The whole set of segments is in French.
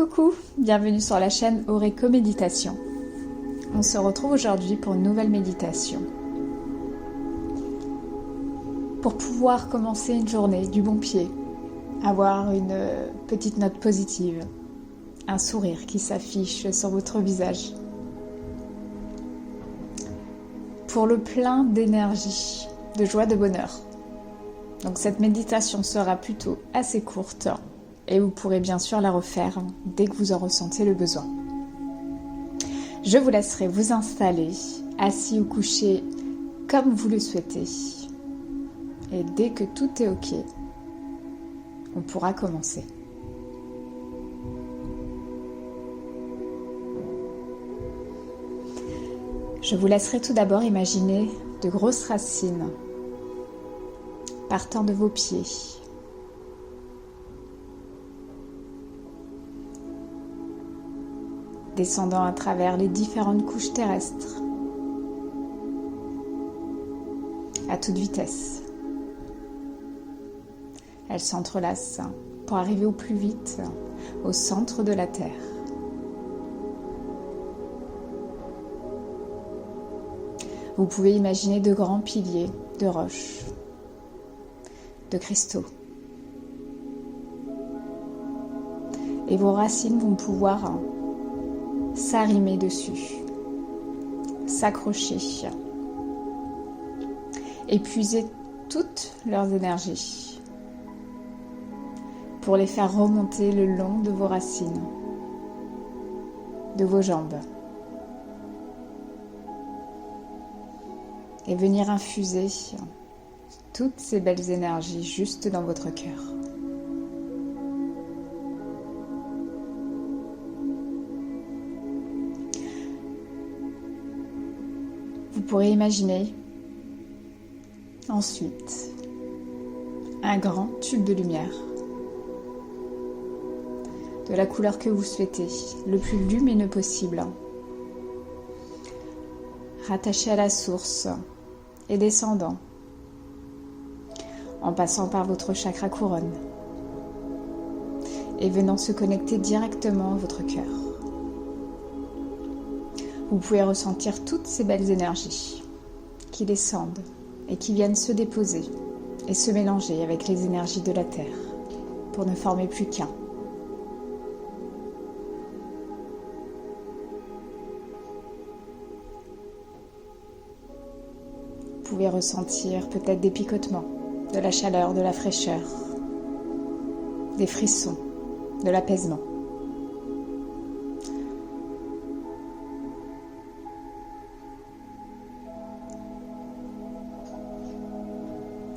Coucou, bienvenue sur la chaîne Oreco Méditation. On se retrouve aujourd'hui pour une nouvelle méditation. Pour pouvoir commencer une journée du bon pied, avoir une petite note positive, un sourire qui s'affiche sur votre visage. Pour le plein d'énergie, de joie, de bonheur. Donc cette méditation sera plutôt assez courte. Et vous pourrez bien sûr la refaire dès que vous en ressentez le besoin. Je vous laisserai vous installer, assis ou couché, comme vous le souhaitez. Et dès que tout est OK, on pourra commencer. Je vous laisserai tout d'abord imaginer de grosses racines partant de vos pieds. Descendant à travers les différentes couches terrestres, à toute vitesse. Elles s'entrelacent pour arriver au plus vite au centre de la Terre. Vous pouvez imaginer de grands piliers de roches, de cristaux. Et vos racines vont pouvoir s'arrimer dessus, s'accrocher, épuiser toutes leurs énergies pour les faire remonter le long de vos racines, de vos jambes, et venir infuser toutes ces belles énergies juste dans votre cœur. Vous pourrez imaginer ensuite un grand tube de lumière de la couleur que vous souhaitez, le plus lumineux possible, rattaché à la source et descendant en passant par votre chakra couronne et venant se connecter directement à votre cœur. Vous pouvez ressentir toutes ces belles énergies qui descendent et qui viennent se déposer et se mélanger avec les énergies de la Terre pour ne former plus qu'un. Vous pouvez ressentir peut-être des picotements, de la chaleur, de la fraîcheur, des frissons, de l'apaisement.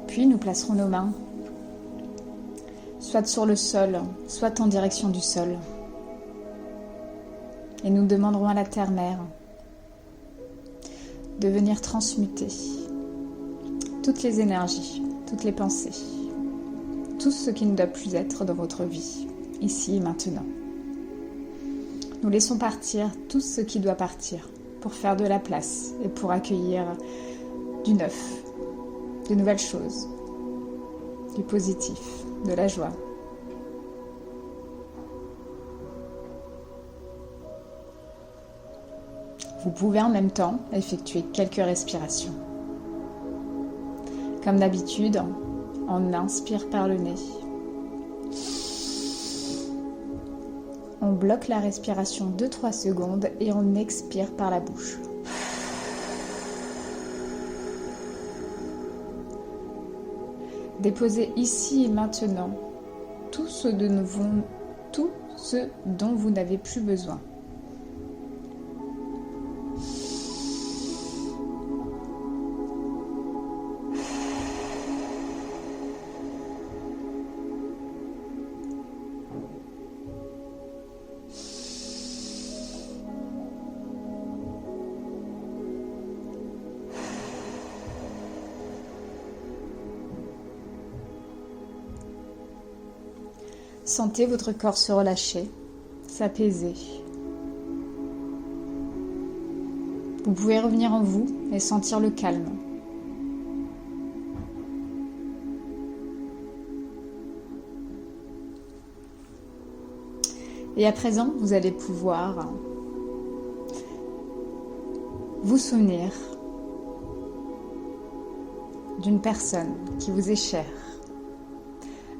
Puis nous placerons nos mains soit sur le sol, soit en direction du sol. Et nous demanderons à la Terre-Mère de venir transmuter toutes les énergies, toutes les pensées, tout ce qui ne doit plus être dans votre vie, ici et maintenant. Nous laissons partir tout ce qui doit partir pour faire de la place et pour accueillir du neuf, de nouvelles choses, du positif, de la joie. Vous pouvez en même temps effectuer quelques respirations. Comme d'habitude, on inspire par le nez. On bloque la respiration 2-3 secondes et on expire par la bouche. Déposez ici et maintenant tout ce dont vous n'avez plus besoin. Sentez votre corps se relâcher, s'apaiser. Vous pouvez revenir en vous et sentir le calme. Et à présent, vous allez pouvoir vous souvenir d'une personne qui vous est chère,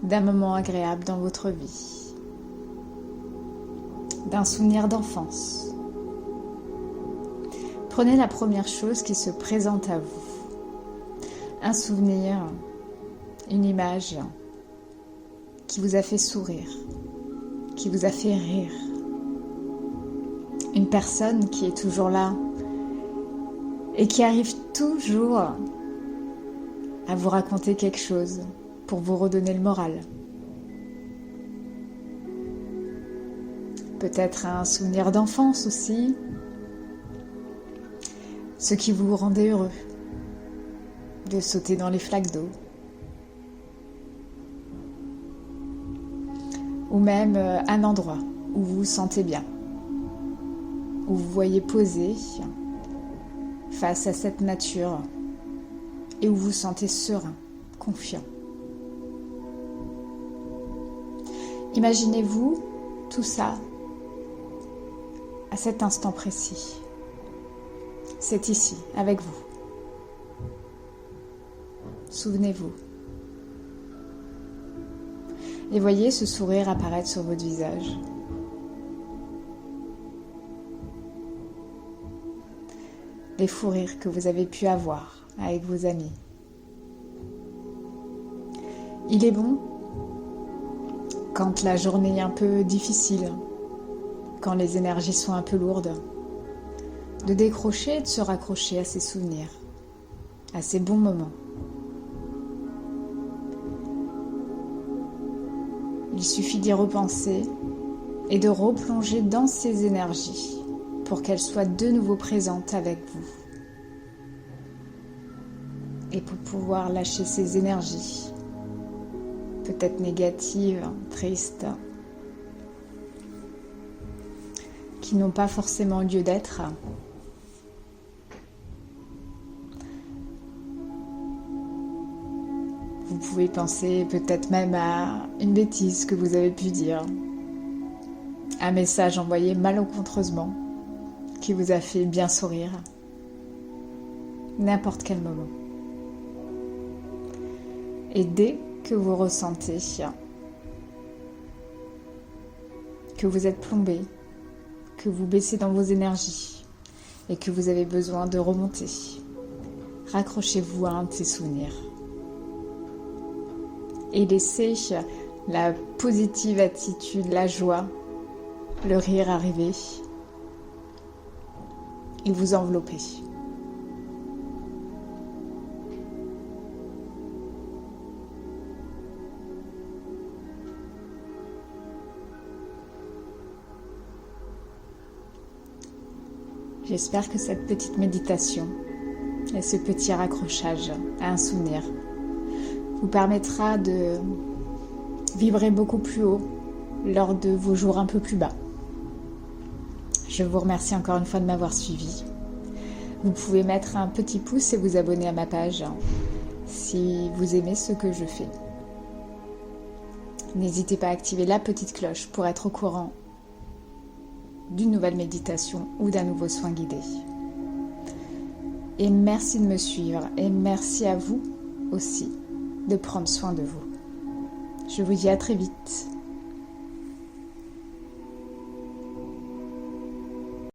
d'un moment agréable dans votre vie, d'un souvenir d'enfance. Prenez la première chose qui se présente à vous. Un souvenir, une image qui vous a fait sourire, qui vous a fait rire. Une personne qui est toujours là et qui arrive toujours à vous raconter quelque chose pour vous redonner le moral. Peut-être un souvenir d'enfance aussi, ce qui vous rendait heureux de sauter dans les flaques d'eau. Ou même un endroit où vous vous sentez bien, où vous voyez posé face à cette nature et où vous vous sentez serein, confiant. Imaginez-vous tout ça à cet instant précis. C'est ici, avec vous. Souvenez-vous. Et voyez ce sourire apparaître sur votre visage. Les fous rires que vous avez pu avoir avec vos amis. Il est bon, quand la journée est un peu difficile, quand les énergies sont un peu lourdes, de décrocher et de se raccrocher à ces souvenirs, à ces bons moments. Il suffit d'y repenser et de replonger dans ces énergies pour qu'elles soient de nouveau présentes avec vous. Et pour pouvoir lâcher ces énergies, peut-être négatives, tristes, qui n'ont pas forcément lieu d'être. Vous pouvez penser peut-être même à une bêtise que vous avez pu dire, un message envoyé malencontreusement qui vous a fait bien sourire, n'importe quel moment. Et dès que vous ressentez que vous êtes plombé, que vous baissez dans vos énergies et que vous avez besoin de remonter, raccrochez-vous à un de ces souvenirs. Et laissez la positive attitude, la joie, le rire arriver et vous envelopper. J'espère que cette petite méditation et ce petit raccrochage à un souvenir vous permettra de vibrer beaucoup plus haut lors de vos jours un peu plus bas. Je vous remercie encore une fois de m'avoir suivi. Vous pouvez mettre un petit pouce et vous abonner à ma page si vous aimez ce que je fais. N'hésitez pas à activer la petite cloche pour être au courant d'une nouvelle méditation ou d'un nouveau soin guidé. Et merci de me suivre et merci à vous aussi de prendre soin de vous. Je vous dis à très vite.